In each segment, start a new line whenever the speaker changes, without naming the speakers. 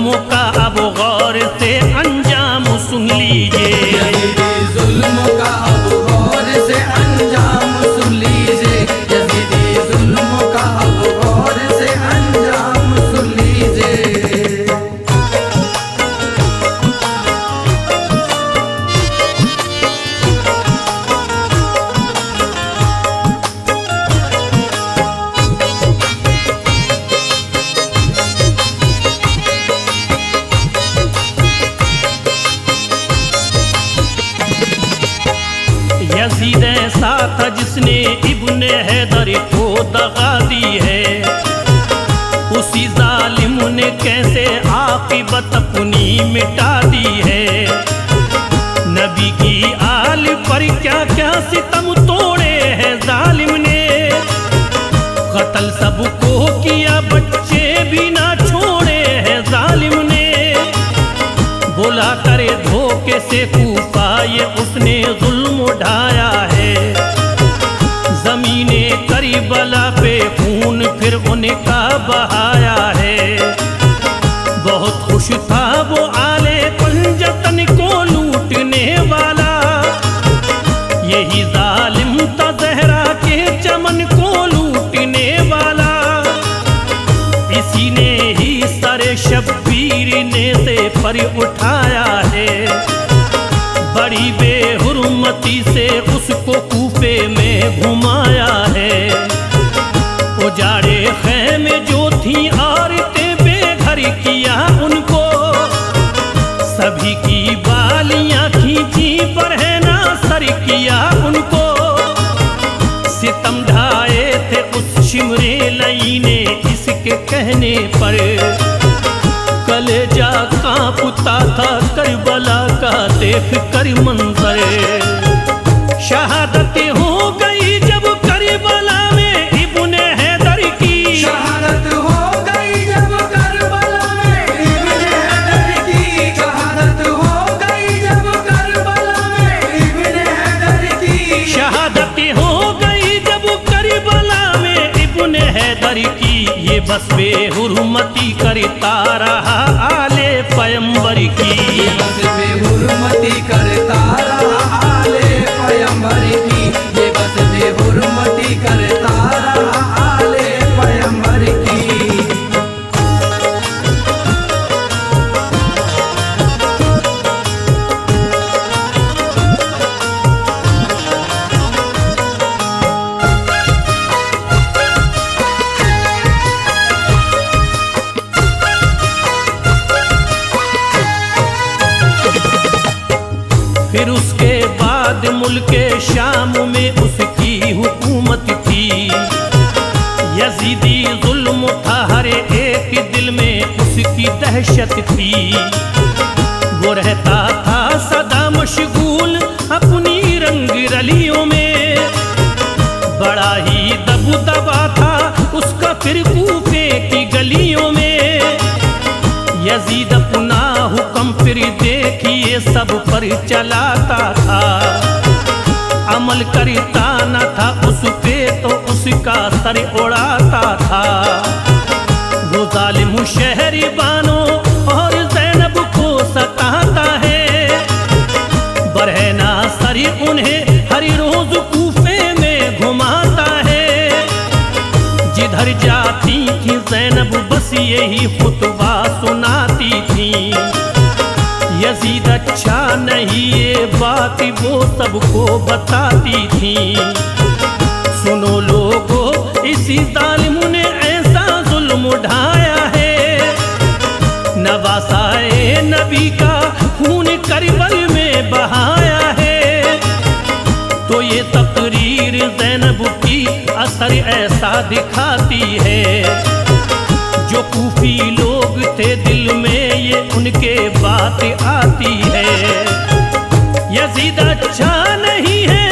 जुल्मों का अब गौर से अंजाम सुन लीजिए।
जुल्मों का अब गौर से अंजाम सुन लीजिए। यजीदी जुल्मों का अब गौर से अंजाम सुन लीजिए।
यजीद ऐसा था जिसने इब्ने हैदर को दगा दी है। उसी जालिम ने कैसे आक़िबत अपनी मिटा दी है। नबी की आल पर क्या क्या सितम तोड़े हैं जालिम ने। कत्ल सबको किया, बच्चे भी ना छोड़े हैं जालिम ने। बोला करे धोखे से कूफा, ये उसने जुल्म उठाया है। जमीने करबला पे खून फिर उनका बहाया है। बहुत खुश था वो आले पंजतन को लूटने वाला। यही जालिम था ज़हरा के चमन को लूटने वाला। इसी ने ही सरे शब्बीर ने से पर उठाया है। बड़ी बेहुरमती से उसको कूफे में घुमाया है। उजाड़े खैमे जो थी औरतें बेघर किया उनको। सभी की बालियां खींची पर है ना सर किया उनको। सितम ढाए थे उस शिमरे लई ने इसके कहने पर। कलेजा कांपता था करबला का देख कर मंजर। शहादत हो गई जब करबला में इब्ने हैदर की।
शहादत हो गई जब करबला में इब्ने हैदर की। शहादत हो गई जब करबला में इब्ने हैदर की।
शहादत हो गई जब करबला में इब्ने हैदर की। ये बस बेहुरमती करता रहा आले पैगंबर की।
ये बस बेहुरमती करता रहा आले पैगंबर की। ये बस बेहुरमती करता रहा आले पैगंबर की।
फिर उसके बाद मुल्के शाम में उसकी हुकूमत थी। यजीदी जुल्म था हर एक दिल में उसकी दहशत थी। वो रहता था सदा मशगूल अपनी रंग रलियों में। बड़ा ही दबदबा था उसका फिर कूफे की गलियों में। यजीद अपना हुक्म फिर देखिए सब पर चलाता था। अमल करता न था उस पे तो उसका सर उड़ाता था। वो जालिम शहरी बानो और ज़ैनब को सताता है। बरहना सर उन्हें हर रोज कूफे में घुमाता है। जिधर जाती थी ज़ैनब बस यही खुतबा सुनाती थी। यजीद अच्छा नहीं ये बात वो सबको बताती थी। सुनो लोगो इसी जालिम ने ऐसा जुल्म उठाया है। नवासाए नबी का खून करबल में बहाया है। तो ये तकरीर ज़ैनब की असर ऐसा दिखाती है। जो कूफी लोग थे दिल में ये उनके बात आती है। यजीद अच्छा नहीं है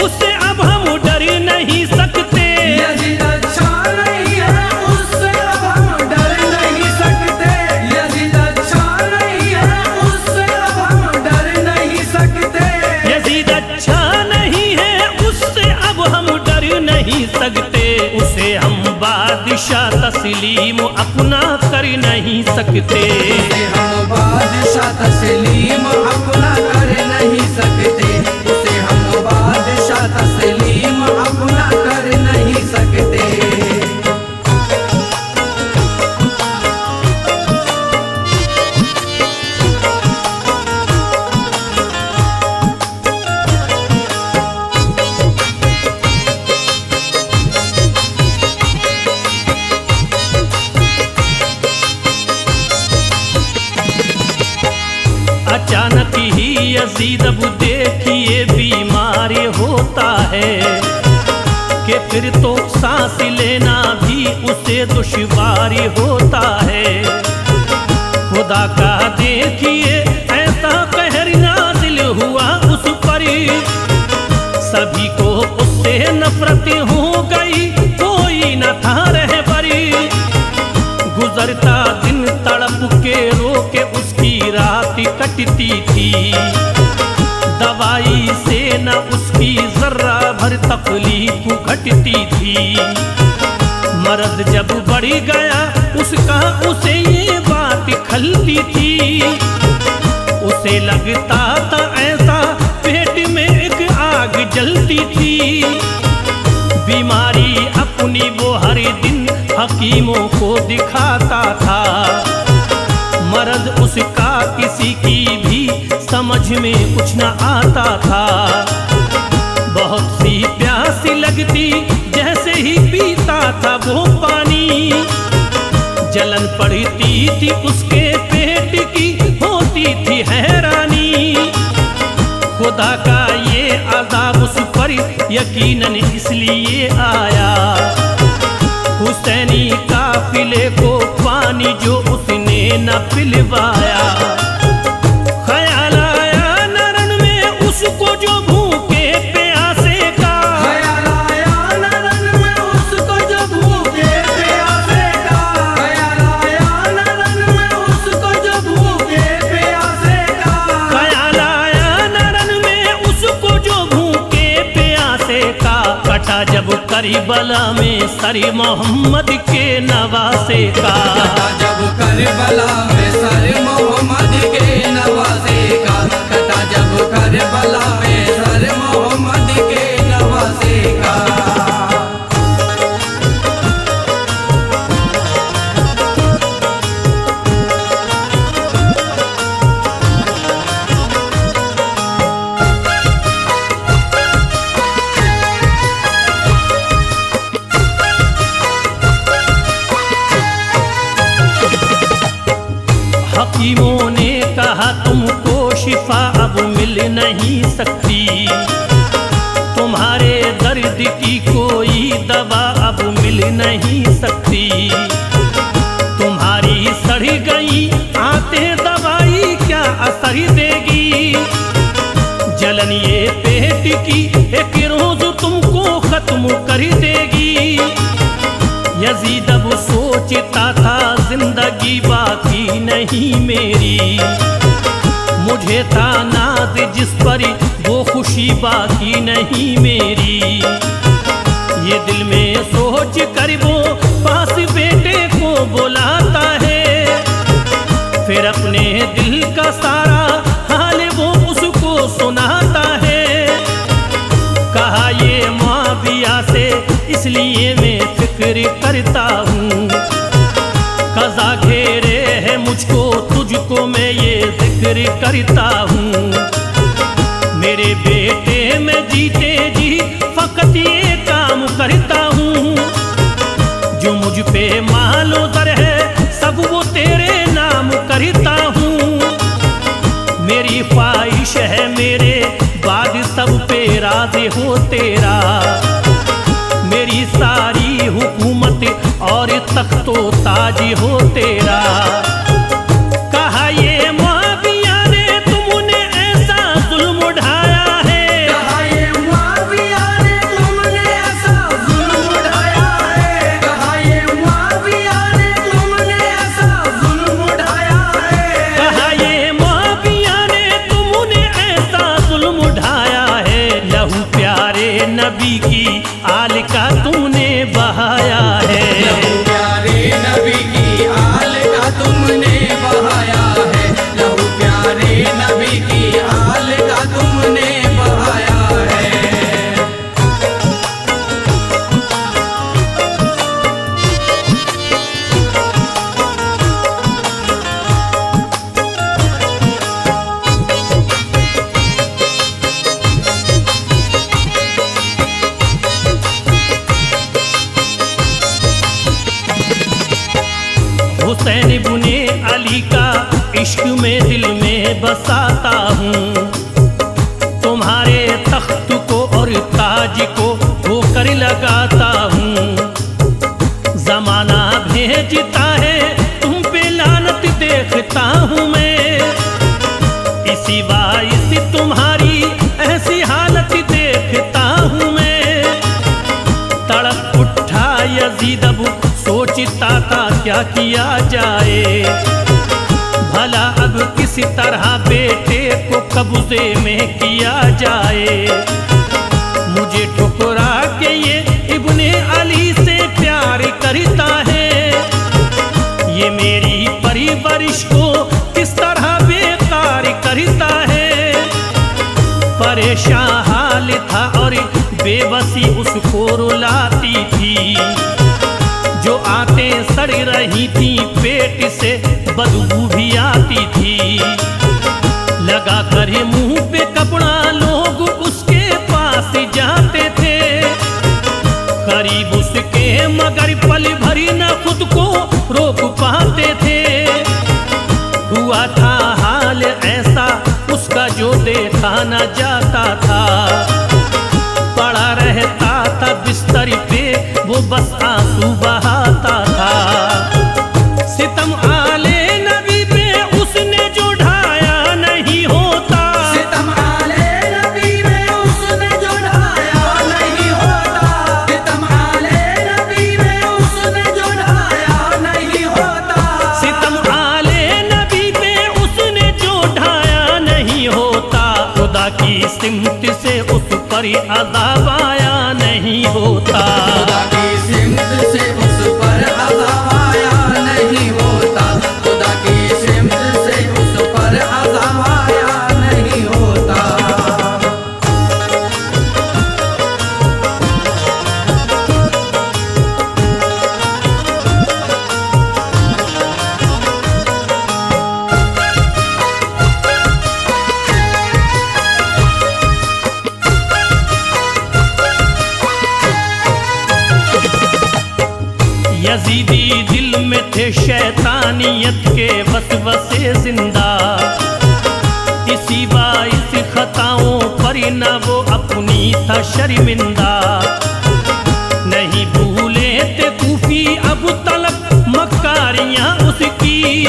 उससे अब हम डर नहीं सकते।
यजीद अच्छा नहीं है उससे अब हम डर नहीं सकते। यजीद अच्छा नहीं है उससे अब हम डर नहीं सकते।
यजीद अच्छा नहीं है उससे अब हम डर नहीं सकते। उसे हम बात बादशाह तस्लीम अपना कर नहीं सकते।
उसे हम बादशाह तस्लीम अपना कर नहीं सकते। उसे हम बादशाह तस्लीम अपना कर नहीं सकते।
अचानक ही यजीद अब देखिए बीमार होता है कि फिर तो सांस लेना भी उसे दुश्वार होता है। खुदा का देखिए ऐसा कहर नाज़िल हुआ उस पर, सभी को उससे नफरत हो गई, कोई न था रहबरी। गुजरता दिन तड़प के रोके उसकी रात कटती थी, दवाई से न उसकी जर्रा भर तकलीफ घटती थी। मर्द जब बढ़ गया उसका उसे ये बात खलती थी, उसे लगता था ऐसा पेट में एक आग जलती थी। बीमारी अपनी वो हर दिन हकीमों को दिखाता था, मर्द उसका किसी की भी समझ में कुछ न आता था। बहुत सी प्यास लगती जैसे ही पीता था वो पानी, जलन पड़ती थी उसके पेट की, होती थी हैरानी। खुदा का ये अज़ाब उस पर यकीनन इसलिए आया, हुसैनी काफिले को पानी जो उसने न पिलवाया। ख्याल आया नरन में उसको जो भूखे प्यासे का,
ख्याल आया नरन में उसको जो भूखे प्यासे का, ख्याल आया नरन में उसको जो भूखे प्यासे का,
ख्याल आया नरन में उसको जो भूखे प्यासे का। कटा जब करबला में सर मोहम्मद के नवासे का,
कटा जब करबला में सर मोहम्मद के नवासे का, कटा जब करबला में सर मोहम्मद के नवासे का।
हकीमों ने कहा तुमको शिफा अब मिल नहीं सकती, तुम्हारे दर्द की कोई दवा अब मिल नहीं सकती। तुम्हारी सड़ गई आते दवाई क्या असर देगी, जलन ये पेट की एक रोज तुमको खत्म कर देगी। यजीद अब सोचता था जिंदगी बाकी नहीं मेरी, मुझे था नाज जिस पर वो खुशी बाकी नहीं मेरी। ये दिल में सोच कर वो पास बेटे को बुलाता है, फिर अपने दिल का सारा हाल वो उसको सुनाता है। कहा ये मुआविया से इसलिए मैं फिक्र करता हूँ, कज़ा घेरे है मुझको तुझको मैं ये जिक्र करता हूँ। मेरे बेटे मैं जीते जी फकत ये काम करता हूँ, जो मुझ पे मालो दर है सब वो तेरे नाम करता हूँ। मेरी ख्वाहिश है मेरे बाद सब पे राज़ी हो तेरा, मेरी सारी हुकूमत और तख्तो ताज हो तेरा। कहा ये मुआविया ने तुमने ऐसा जुल्म उठाया है,
कहा ये मुआविया ने तुमने ऐसा जुल्म उठाया है, कहा ये मुआविया ने तुमने ऐसा जुल्म उठाया है,
कहा ये मुआविया ने तुमने ऐसा जुल्म उठाया है। लहू प्यारे नबी की आल का तूने बहाया है, इश्क में दिल में बसाता हूँ। तुम्हारे तख्त को और ताज को होकर लगाता हूँ। जमाना भेजता है तुम पे लानत देखता हूँ मैं। इसी बाइस तुम्हारी ऐसी हालत देखता हूँ मैं। तड़प उठा यजीद अब सोचता था क्या किया जाए। भला अब किस तरह बेटे को कब्जे में किया जाए। मुझे ठुकरा के ये इब्ने अली से प्यार करता है। ये मेरी परवरिश को किस तरह बेकार करता है। परेशान हाल था और बेबसी उसको रुलाती थी। जो आते सड़ रही थी पेट से बदबू भी आती थी। लगा कर मुंह पे कपड़ा लोग उसके पास जाते थे। करीब उसके मगर पल भरी न खुद को रोक पाते थे। हुआ था हाल ऐसा उसका जो देखा न जाता था। पड़ा रहता था बिस्तर पे वो बस आंसू बहाता था। सितम आले नबी पे उसने जो ढाया नहीं होता।
सितम आले नबी में उसने जो ढाया नहीं होता। सितम आले नबी में उसने जो ढाया नहीं होता।
सितम आले नबी पे उसने जो ढाया नहीं होता। खुदा की सिमत से उस पर अज़ाब आया नहीं होता।
खुदा की सिमत से उस पर अज़ाब आया नहीं होता। खुदा की सिमत से उस पर अज़ाब आया नहीं होता।
यजीदी दिल में थे शैतानियत के वसवसे जिंदा। इसी बाइस खताओं पर न वो अपनी था शर्मिंदा। नहीं भूले थे कूफी अब तलक मक्कारियां उसकी।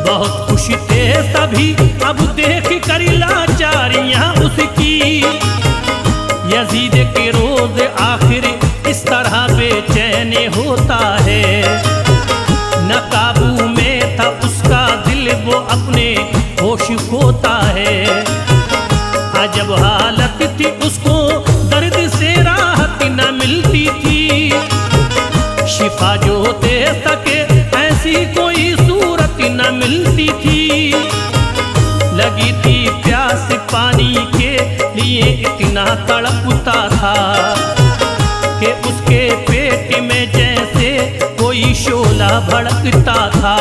बहुत खुश थे सभी अब देख कर लाचारियां उसकी। यजीद के रोज आखिर इस तरह बेचैन होता है। न काबू में था उसका दिल वो अपने होश खोता है। अजब हालत थी उसको दर्द से राहत न मिलती थी। शिफा जो दे सके ऐसी कोई सूरत न मिलती थी। लगी थी प्यास पानी के लिए इतना तड़पता था कि उसके पेट में जैसे कोई शोला भड़कता था।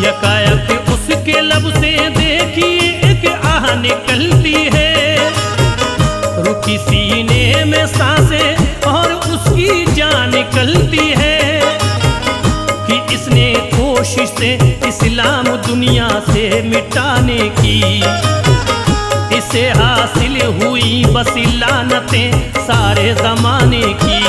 यकायक उसके लब से देखिए एक आह निकलती है। रुकी सीने में सांसें और उसकी जान निकलती है। कि इसने कोशिश से इस्लाम दुनिया से मिटाने की। इसे हासिल हुई बस लानतें सारे जमाने की।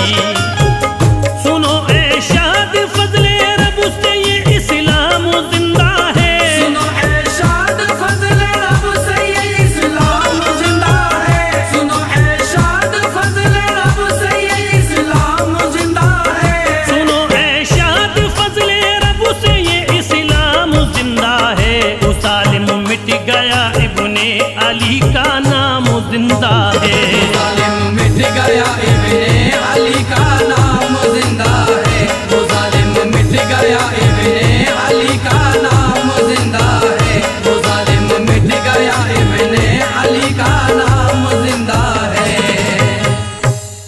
सुनो ऐ शाद फजले रब से ये इस्लाम जिंदा है।
सुनो ऐ शाद फजले रब से ये इस्लाम जिंदा है। सुनो ऐ शाद फजले रब से ये इस्लाम जिंदा है।
सुनो ऐ शाद फजले रब से ये इस्लाम जिंदा है। वो सालिम मिट गया इब्ने अली का नाम जिंदा है।
जालिम मिट गया